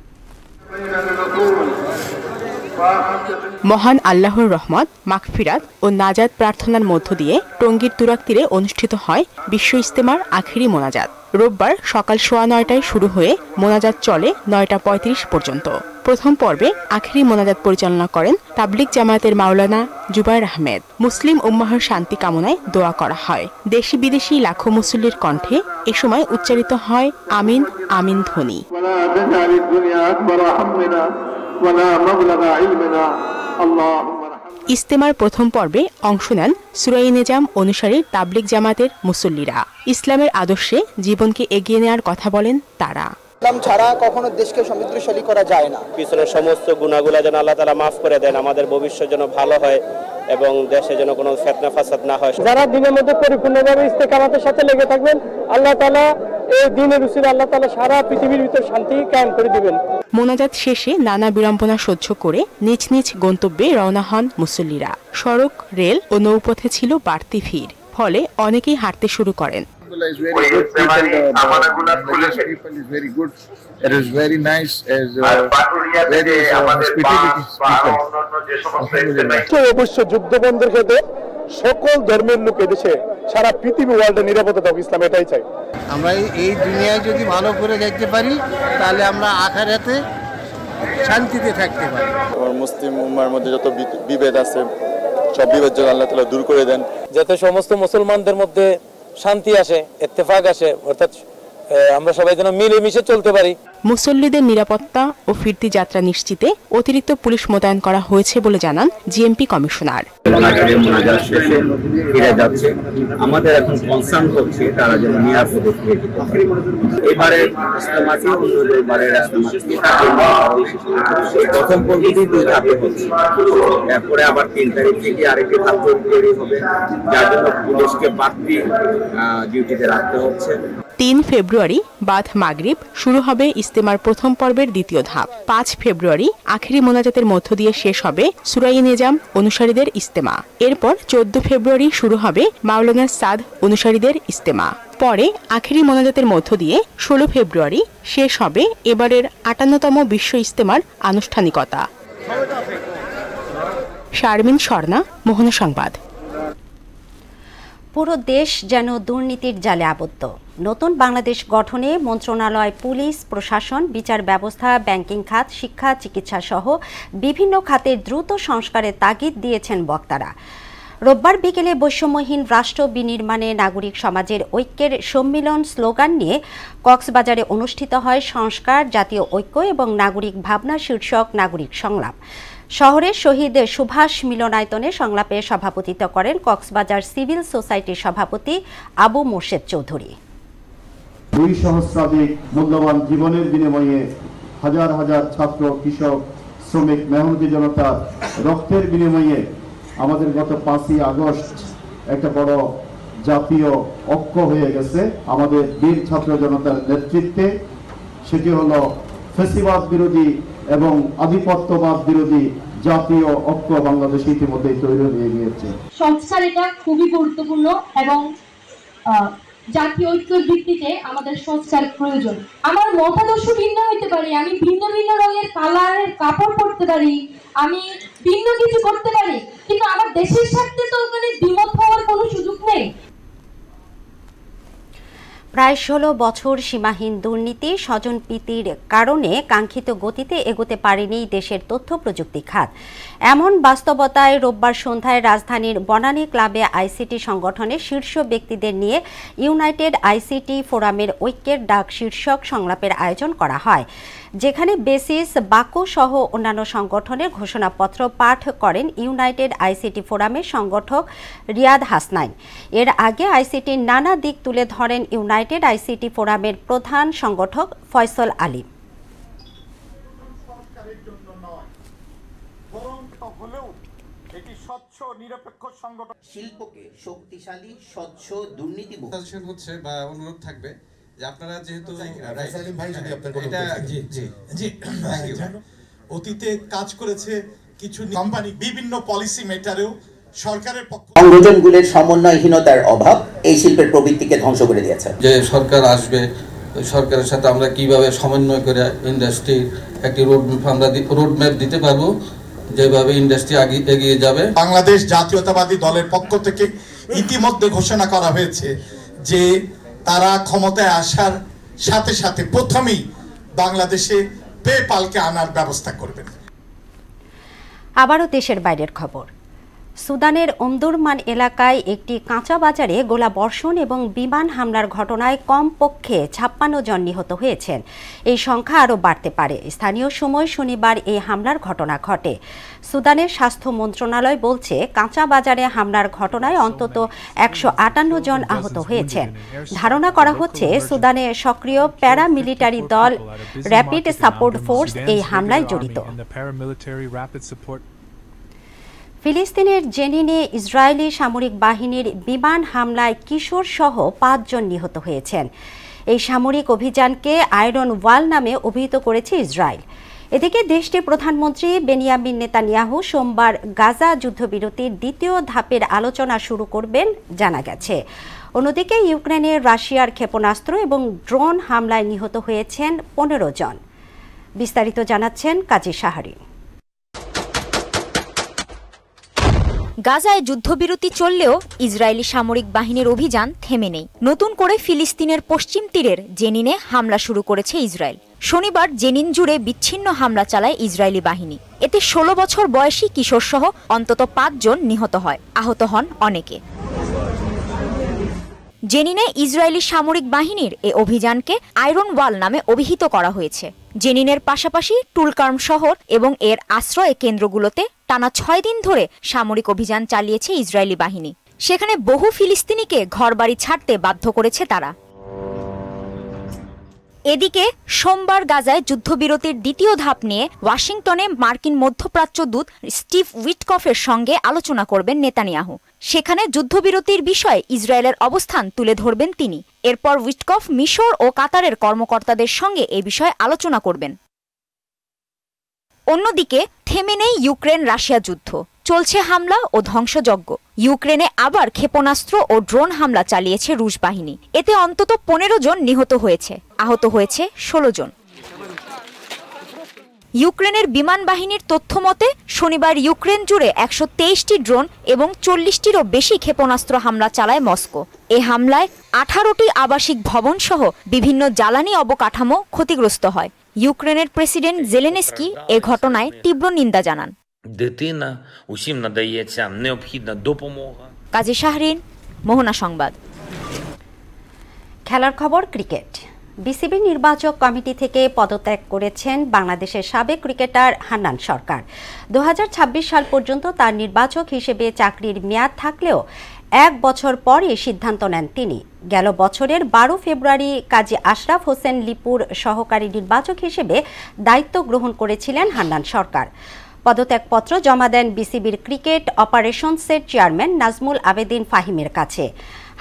মহান আল্লাহর রহমত, মাগফিরাত ও নাজাত প্রার্থনার মধ্য দিয়ে টঙ্গীর তুরাগ তীরে অনুষ্ঠিত হয় বিশ্ব ইজতেমার আখেরি মোনাজাত। রোববার সকাল 9:15টায় শুরু হয়ে মোনাজাত চলে 9:35 পর্যন্ত। প্রথম পর্বে আখেরি মোনাজাত পরিচালনা করেন তাবলিগ জামায়াতের মাওলানা জুবায়ের আহমেদ। মুসলিম উম্মাহর শান্তি কামনায় দোয়া করা হয়। দেশি বিদেশি লাখো মুসল্লির কণ্ঠে এ সময় উচ্চারিত হয় আমিন আমিন ধ্বনি। ইজতেমার প্রথম পর্বে অংশ নেন সুরাই নিজাম অনুসারী তাবলিগ জামাতের মুসল্লিরা। ইসলামের আদর্শে জীবনকে এগিয়ে নেওয়ার কথা বলেন তারা।
ইসলাম ছাড়া কখনো দেশকে সমৃদ্ধশালী করা যায় না।
পিছনের সমস্ত গুনাহগুলো যেন আল্লাহ তাআলা মাফ করে দেন, আমাদের ভবিষ্যৎ যেন ভালো হয় এবং দেশে যেন কোনো ফিতনা ফাসাদ না হয়।
যারা দিনের মধ্যে পরিপূর্ণভাবে ইস্তেকামাতের সাথে লেগে থাকবেন, আল্লাহ তাআলা এই দিনের উসিলায় আল্লাহ তাআলা সারা পৃথিবীর ভিতর শান্তি কায়েম করে দিবেন।
মোনাজাত শেষে নানা বিড়ম্বনা সহ্য করে নিজ নিজ গন্তব্যে রওনা হন মুসল্লিরা। সড়ক, রেল ও নৌপথে ছিল বাড়তি ভিড়, ফলে অনেকেই হাঁটতে শুরু করেন।
Is very good. People is very good. It is very nice as very
অবশ্য যুদ্ধবন্ধের ক্ষেত্রে সকল ধর্মের লোক এদেশে সারা পৃথিবী ওয়ার্ল্ডে নিরাপত্তা দাও, ইসলাম এটাই চাই।
আমরা এই দুনিয়ায় যদি ভালো করে দেখতে পারি তাহলে আমরা আখিরাতে শান্তিতে থাকতে পারি।
আমার মুসলিম উম্মার মধ্যে যত বিভেদ আছে সব বিভেদ যেন আল্লাহ তাআলা দূর করে দেন,
যাতে সমস্ত মুসলমানদের মধ্যে শান্তি আসে, ইত্তেফাক আসে, অর্থাৎ আমরা সবাই যেন মিলেমিশে চলতে পারি।
মুসল্লিদের নিরাপত্তা ও ফিরতি যাত্রা নিশ্চিতে অতিরিক্ত পুলিশ মোতায়েন করা হয়েছে বলে জানান জিএমপি কমিশনার।
আমাদের এখন কনসার্ন হচ্ছে তারা যেন নিরাপদে ফিরে যেতে পারে। এবারে ইসলামাতি অন্যবারের প্রথম পদ্ধতি 2 ধাপে হচ্ছে, এরপরে আবার 3 তারিখ থেকে আরেকটি ধাপ তৈরি হবে, যার জন্য পুলিশকে বাড়তি ডিউটিতে রাখতে হচ্ছে।
3 ফেব্রুয়ারি বাদ মাগরিব শুরু হবে ইজতেমার প্রথম পর্বের দ্বিতীয় ধাপ। 5 ফেব্রুয়ারি আখেরি মোনাজাতের মধ্য দিয়ে শেষ হবে সুরাই নিজাম অনুসারীদের ইজতেমা। এরপর 14 ফেব্রুয়ারি শুরু হবে মাওলানা সাদ অনুসারীদের ইজতেমা। পরে আখেরি মোনাজাতের মধ্য দিয়ে 16 ফেব্রুয়ারি শেষ হবে এবারের 58তম বিশ্ব ইজতেমার আনুষ্ঠানিকতা। শারমিন স্বর্ণা, মোহনা সংবাদ।
পুরো দেশ যেন দুর্নীতির জালে আবদ্ধ। নতুন বাংলাদেশ গঠনে মন্ত্রণালয়, পুলিশ, প্রশাসন, বিচার ব্যবস্থা, ব্যাংকিং খাত, শিক্ষা, চিকিৎসা সহ বিভিন্ন খাতের দ্রুত সংস্কারের তাগিদ দিয়েছেন বক্তারা। রোববার বিকেলে বৈষম্যহীন রাষ্ট্র বিনির্মাণে নাগরিক সমাজের ঐক্যের সম্মিলন স্লোগান নিয়ে কক্সবাজারে অনুষ্ঠিত হয় সংস্কার, জাতীয় ঐক্য এবং নাগরিক ভাবনা শীর্ষক নাগরিক সংলাপ। শহরের শহীদ সুভাষ মিলনায়তনে সংলাপে সভাপতিত্ব করেন কক্সবাজার সিভিল সোসাইটির সভাপতি আবু মোর্শেদ চৌধুরী।
2 সহস্রাধিক মূল্যবান জীবনের বিনিময়ে হাজার হাজার ছাত্র, কৃষক, শ্রমিক, মেহনতি জনতার রক্তের বিনিময়ে আমাদের গত 5ই আগস্ট একটা বড় জাতীয় ঐক্য হয়ে গেছে আমাদের বীর ছাত্র জনতার নেতৃত্বে। সেটি হলো ফ্যাসিবাদ বিরোধী এবং আধিপত্যবাদ বিরোধী জাতীয় ঐক্য বাংলাদেশে ইতিমধ্যে তৈরি হয়ে গিয়েছে।
সংস্কার এটা খুবই গুরুত্বপূর্ণ এবং জাতীয় ঐক্যের ভিত্তিতে আমাদের সংস্কার প্রয়োজন। আমার মতাদর্শ ভিন্ন হইতে পারে, আমি ভিন্ন ভিন্ন রঙের কালারের কাপড় পরতে পারি, আমি ভিন্ন কিছু করতে পারি, কিন্তু আমার দেশের স্বার্থে তো ওখানে দ্বিমত হওয়ার কোনো সুযোগ নেই।
প্রায় 16 বছর সীমাহীন দুর্নীতি স্বজনপ্রীতির কারণে কাঙ্ক্ষিত গতিতে এগোতে পারেনি দেশের তথ্য প্রযুক্তি খাত। এমন বাস্তবতায় রোববার সন্ধ্যায় রাজধানীর বনানী ক্লাবে আইসিটি সংগঠনের শীর্ষ ব্যক্তিদের নিয়ে ইউনাইটেড আইসিটি ফোরামের ঐক্যের ডাক শীর্ষক সংলাপের আয়োজন করা হয়, যেখানে বেসিস, বাকো সহ অন্যান্য সংগঠনের ঘোষণাপত্র পাঠ করেন ইউনাইটেড আইসিটি ফোরামের সংগঠক রিয়াদ হাসনাইন। এর আগে আইসিটির নানা দিক তুলে ধরেন ইউনাইটেড আইসিটি ফোরামের প্রধান সংগঠক ফয়সল আলী।
শিল্পকে শক্তিশালী, স্বচ্ছ, দুর্নীতিমুক্ত হচ্ছে বা অনুরোধ থাকবে যে আপনারা যেহেতু
অতীতে কাজ করেছে কিছু কোম্পানি বিভিন্ন পলিসি মেটারেও সরকারের পক্ষ
সংগঠনগুলোর সমন্বয়হীনতার অভাব এই শিল্পের প্রবৃত্তিকে ধ্বংস করে দিয়েছে।
যে সরকার আসবে, সরকারের সাথে আমরা কিভাবে সমন্বয় করে ইন্ডাস্ট্রির একটি রোডম্যাপ দিতে পারবো, যেভাবে ইন্ডাস্ট্রি এগিয়ে যাবে।
বাংলাদেশ জাতীয়তাবাদী দলের পক্ষ থেকে ইতিমধ্যে ঘোষণা করা হয়েছে যে তারা ক্ষমতায় আসার সাথে সাথে প্রথমেই বাংলাদেশে পেপালকে আনার ব্যবস্থা করবেন।
আবারও দেশের বাইরের খবর। সুদানের ওমদুরমান এলাকায় একটি কাঁচা বাজারে গোলাবর্ষণ এবং বিমান হামলার ঘটনায় কমপক্ষে 56 জন নিহত হয়েছেন। এই সংখ্যা আরও বাড়তে পারে। স্থানীয় সময় শনিবার এই হামলার ঘটনা ঘটে। সুদানের স্বাস্থ্য মন্ত্রণালয় বলছে, কাঁচা বাজারে হামলার ঘটনায় অন্তত 158 জন আহত হয়েছেন। ধারণা করা হচ্ছে সুদানে সক্রিয় প্যারামিলিটারি দল র্যাপিড সাপোর্ট ফোর্স এই হামলায় জড়িত। ফিলিস্তিনের জেনিনে ইসরায়েলি সামরিক বাহিনীর বিমান হামলায় কিশোর সহ 5 জন নিহত হয়েছেন। এই সামরিক অভিযানকে আয়রন ওয়াল নামে অভিহিত করেছে ইসরায়েল। এদিকে দেশটির প্রধানমন্ত্রী বেনিয়ামিন নেতানিয়াহু সোমবার গাজা যুদ্ধবিরতির দ্বিতীয় ধাপের আলোচনা শুরু করবেন জানা গেছে। অন্যদিকে ইউক্রেনে রাশিয়ার ক্ষেপণাস্ত্র এবং ড্রোন হামলায় নিহত হয়েছেন 15 জন। বিস্তারিত জানাচ্ছেন কাজী শাহরি।
গাজায় যুদ্ধবিরতি চললেও ইসরায়েলি সামরিক বাহিনীর অভিযান থেমে নেই। নতুন করে ফিলিস্তিনের পশ্চিম তীরের জেনিনে হামলা শুরু করেছে ইসরায়েল। শনিবার জেনিন জুড়ে বিচ্ছিন্ন হামলা চালায় ইসরায়েলি বাহিনী। এতে 16 বছর বয়সী কিশোর সহ অন্তত 5 জন নিহত হয়, আহত হন অনেকে। জেনিনে ইসরায়েলি সামরিক বাহিনীর এ অভিযানকে আয়রন ওয়াল নামে অভিহিত করা হয়েছে। জেনিনের পাশাপাশি টুলকার্ম শহর এবং এর আশ্রয় কেন্দ্রগুলোতে টানা 6 দিন ধরে সামরিক অভিযান চালিয়েছে ইসরায়েলি বাহিনী। সেখানে বহু ফিলিস্তিনিকে ঘরবাড়ি ছাড়তে বাধ্য করেছে তারা। এদিকে সোমবার গাজায় যুদ্ধবিরতির দ্বিতীয় ধাপ নিয়ে ওয়াশিংটনে মার্কিন মধ্যপ্রাচ্য দূত স্টিভ উইটকফের সঙ্গে আলোচনা করবেন নেতানিয়াহু। সেখানে যুদ্ধবিরতির বিষয়ে ইসরায়েলের অবস্থান তুলে ধরবেন তিনি। এরপর উইটকফ মিশর ও কাতারের কর্মকর্তাদের সঙ্গে এ বিষয়ে আলোচনা করবেন। অন্যদিকে থেমে নেই ইউক্রেন রাশিয়া যুদ্ধ, চলছে হামলা ও ধ্বংসযজ্ঞ। ইউক্রেনে আবার ক্ষেপণাস্ত্র ও ড্রোন হামলা চালিয়েছে রুশ বাহিনী। এতে অন্তত 15 জন নিহত হয়েছে, আহত হয়েছে 16 জন। ইউক্রেনের বিমান বাহিনীর তথ্য মতে শনিবার ইউক্রেন জুড়ে 123টি ড্রোন এবং 40টিরও বেশি ক্ষেপণাস্ত্র হামলা চালায় মস্কো। এ হামলায় 18টি আবাসিক ভবন সহ বিভিন্ন জ্বালানি অবকাঠামো ক্ষতিগ্রস্ত হয়। ইউক্রেনের প্রেসিডেন্ট জেলেনস্কি এ ঘটনায় তীব্র নিন্দা জানান। কাজী শাহরিন, মোহনা সংবাদ।
খেলার খবর। ক্রিকেট। বিসিবি নির্বাচক কমিটি থেকে পদত্যাগ করেছেন বাংলাদেশের সাবেক ক্রিকেটার হান্নান সরকার। 2026 সাল পর্যন্ত তার নির্বাচক হিসেবে চাকরির মেয়াদ থাকলেও 1 বছর পর এই সিদ্ধান্ত নেন তিনি। গেল বছরের 12 ফেব্রুয়ারি কাজী আশরাফ হোসেন লিপুর সহকারী নির্বাচক হিসেবে দায়িত্ব গ্রহণ করেছিলেন হান্নান সরকার। পদত্যাগপত্র জমা দেন বিসিবির ক্রিকেট অপারেশনসের চেয়ারম্যান নাজমুল আবেদিন ফাহিমের কাছে।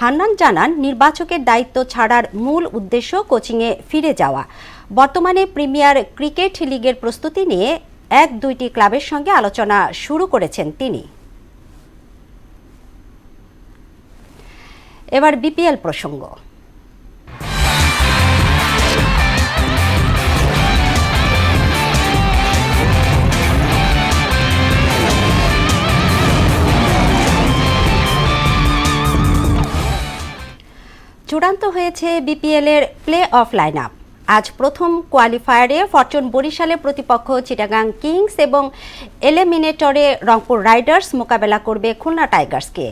হান্নান জানান, নির্বাচকের দায়িত্ব ছাড়ার মূল উদ্দেশ্য কোচিংয়ে ফিরে যাওয়া। বর্তমানে প্রিমিয়ার ক্রিকেট লিগের প্রস্তুতি নিয়ে 1-2টি ক্লাবের সঙ্গে আলোচনা শুরু করেছেন তিনি। এবার বিপিএল প্রসঙ্গ। চূড়ান্ত হয়েছে বিপিএল এর প্লে অফ লাইন আপ। আজ প্রথম কোয়ালিফায়ারে ফরচুন বরিশালের প্রতিপক্ষ চিটাগাং কিংস এবং এলিমিনেটরে রংপুর রাইডার্স মোকাবেলা করবে খুলনা টাইগার্সকে।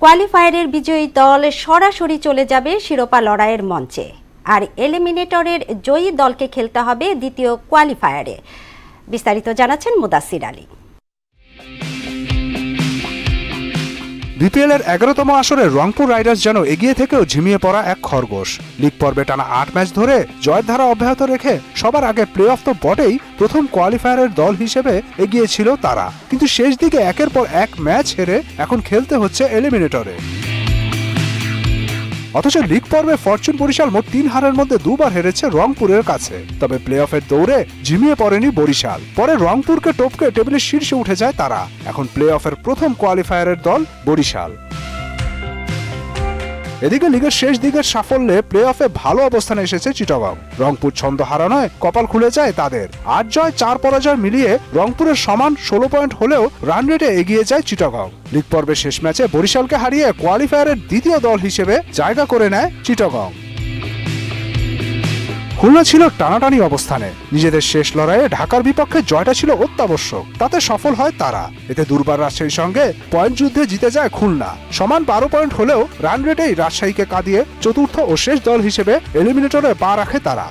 কোয়ালিফায়ারের বিজয়ী দল সরাসরি চলে যাবে শিরোপা লড়াইয়ের মঞ্চে, আর এলিমিনেটরের জয়ী দলকে খেলতে হবে দ্বিতীয় কোয়ালিফায়ারে। বিস্তারিত জানাচ্ছেন মুদাসসির আলী।
বিপিএল এর 11তম আসরে রংপুর রাইডার্স যেন এগিয়ে থেকেও ঝিমিয়ে পড়া এক খরগোশ। লিগ পর্বে টানা 8 ম্যাচ ধরে জয়ের ধারা অব্যাহত রেখে সবার আগে প্লে অফ তো বটেই, প্রথম কোয়ালিফায়ারের দল হিসেবে এগিয়ে ছিল তারা, কিন্তু শেষ দিকে একের পর এক ম্যাচ হেরে এখন খেলতে হচ্ছে এলিমিনেটরে। অথচ লিগ পর্বে ফরচুন বরিশাল মোট 3 হারের মধ্যে 2 বার হেরেছে রংপুরের কাছে। তবে প্লে অফের দৌড়ে ঝিমিয়ে পড়েনি বরিশাল, পরে রংপুরকে টপকে টেবিলের শীর্ষে উঠে যায় তারা। এখন প্লে অফের প্রথম কোয়ালিফায়ারের দল বরিশাল। এদিকে লিগের শেষ দিকের সাফল্যে প্লে অফে ভালো অবস্থানে এসেছে চিটাগাং। রংপুর ছন্দ হারানোয় কপাল খুলে যায় তাদের। 8 জয় 4 পরাজয় মিলিয়ে রংপুরের সমান 16 পয়েন্ট হলেও রান রেটে এগিয়ে যায় চিটাগাং। লিগ পর্বের শেষ ম্যাচে বরিশালকে হারিয়ে কোয়ালিফায়ারের দ্বিতীয় দল হিসেবে জায়গা করে নেয় চিটাগাং। খুলনা ছিল টানাটানি অবস্থানে। নিজেদের শেষ লড়াইয়ে ঢাকার বিপক্ষে জয়টা ছিল অত্যাবশ্যক, তাতে সফল হয় তারা। এতে দুর্বার রাজশাহীর সঙ্গে পয়েন্ট যুদ্ধে জিতে যায় খুলনা। সমান 12 পয়েন্ট হলেও রান রেটেই রাজশাহীকে কাঁদিয়ে চতুর্থ ও শেষ দল হিসেবে এলিমিনেটরে পা রাখে তারা।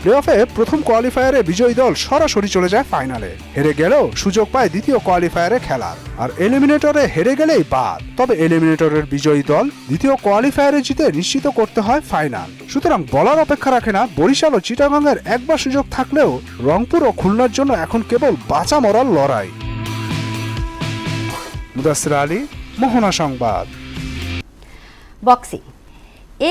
প্লে অফে প্রথম কোয়ালিফায়ারে বিজয়ী দল সরাসরি চলে যায় ফাইনালে। হেরে গেলেও সুযোগ পায় দ্বিতীয় কোয়ালিফায়ারে খেলার, আর এলিমিনেটরে হেরে গেলেই বাদ। তবে এলিমিনেটরের বিজয়ী দল দ্বিতীয় কোয়ালিফায়ারে জিতে নিশ্চিত করতে হয় ফাইনাল। সুতরাং বলার অপেক্ষা রাখে না বরিশাল ও চিটাগাংয়ের একবার সুযোগ থাকলেও রংপুর ও খুলনার জন্য এখন কেবল বাঁচা মরার লড়াই। মুদাসসির আলী, মোহনা সংবাদ।
Boxing.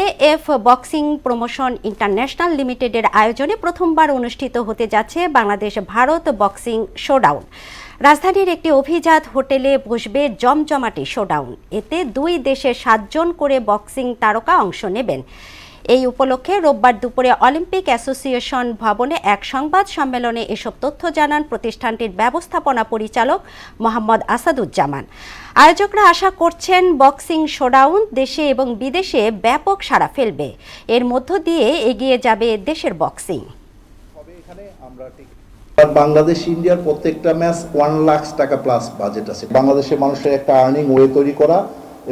AF boxing promotion international লিমিটেডের আয়োজনে প্রথমবার অনুষ্ঠিত হতে যাচ্ছে বাংলাদেশ ভারত বক্সিং শোডাউন। রাজধানীর একটি অভিজাত হোটেলে বসবে জমজমাটি শোডাউন। এতে 2 দেশের 7 জন করে বক্সিং তারকা অংশ নেবেন। এই উপলক্ষে রোববার দুপুরে অলিম্পিক অ্যাসোসিয়েশন ভবনে এক সংবাদ সম্মেলনে এসব তথ্য জানান প্রতিষ্ঠানটির ব্যবস্থাপনা পরিচালক মোহাম্মদ আসাদুজ্জামান। আয়োজকরা আশা করছেন বক্সিং শোডাউন দেশে এবং বিদেশে ব্যাপক সাড়া ফেলবে। এর মধ্য দিয়ে এগিয়ে যাবে দেশের বক্সিং।
বাংলাদেশ ইন্ডিয়ার প্রত্যেকটা ম্যাচ 1 লাখ টাকা প্লাস বাজেট আছে। বাংলাদেশের মানুষের একটা আর্নিং ওয়ে তৈরি করা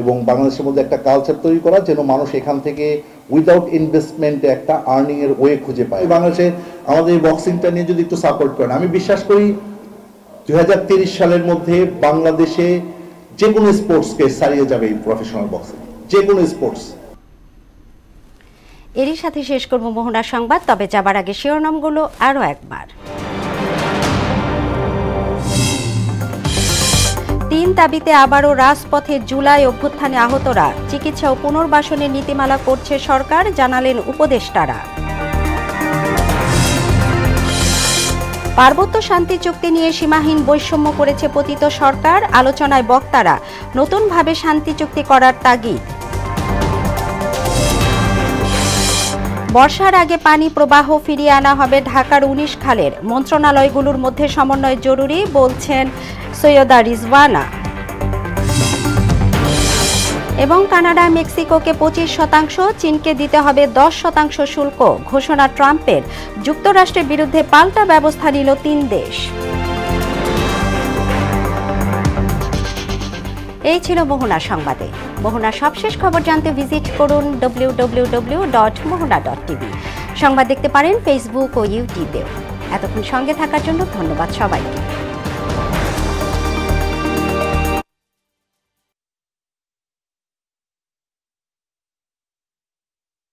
এবং বাংলাদেশের মধ্যে একটা কালচার তৈরি করা, যেন মানুষ এখান থেকে উইদাউট ইনভেস্টমেন্টে একটা আর্নিং এর ওয়ে খুঁজে পায়। বাংলাদেশে আমাদের এই বক্সিংটা নিয়ে যদি একটু সাপোর্ট করেন, আমি বিশ্বাস করি 2030 সালের মধ্যে বাংলাদেশে যে কোনো স্পোর্টসকে ছাড়িয়ে যাবে এই প্রফেশনাল বক্সিং, যে কোনো স্পোর্টস।
এরই সাথে শেষ করব মোহনা সংবাদ, তবে যাবার আগে শিরোনামগুলো আরও একবার। 3 দাবিতে আবারও রাজপথে জুলাই অভ্যুত্থানে আহতরা। চিকিৎসা ও পুনর্বাসনের নীতিমালা করছে সরকার, জানালেন উপদেষ্টারা। পার্বত্য শান্তি চুক্তি নিয়ে সীমাহীন বৈষম্য করেছে পতিত সরকার, আলোচনায় বক্তারা। নতুনভাবে শান্তি চুক্তি করার তাগিদ। বর্ষার আগে পানি প্রবাহ ফিরিয়ে আনা হবে ঢাকার 19 খালের। মন্ত্রণালয়গুলোর মধ্যে সমন্বয় জরুরি, বলছেন সৈয়দা রিজওয়ানা। এবং কানাডা মেক্সিকোকে 25%, চীনকে দিতে হবে 10% শুল্ক ঘোষণা ট্রাম্পের। যুক্তরাষ্ট্রের বিরুদ্ধে পাল্টা ব্যবস্থা নিল 3 দেশ। এই ছিল মোহনা সংবাদে। মোহনা সবশেষ খবর জানতে ভিজিট করুন www.mohona.tv। সংবাদ দেখতে পারেন ফেসবুক ও ইউটিউবেও। এতক্ষণ সঙ্গে থাকার জন্য ধন্যবাদ সবাইকে।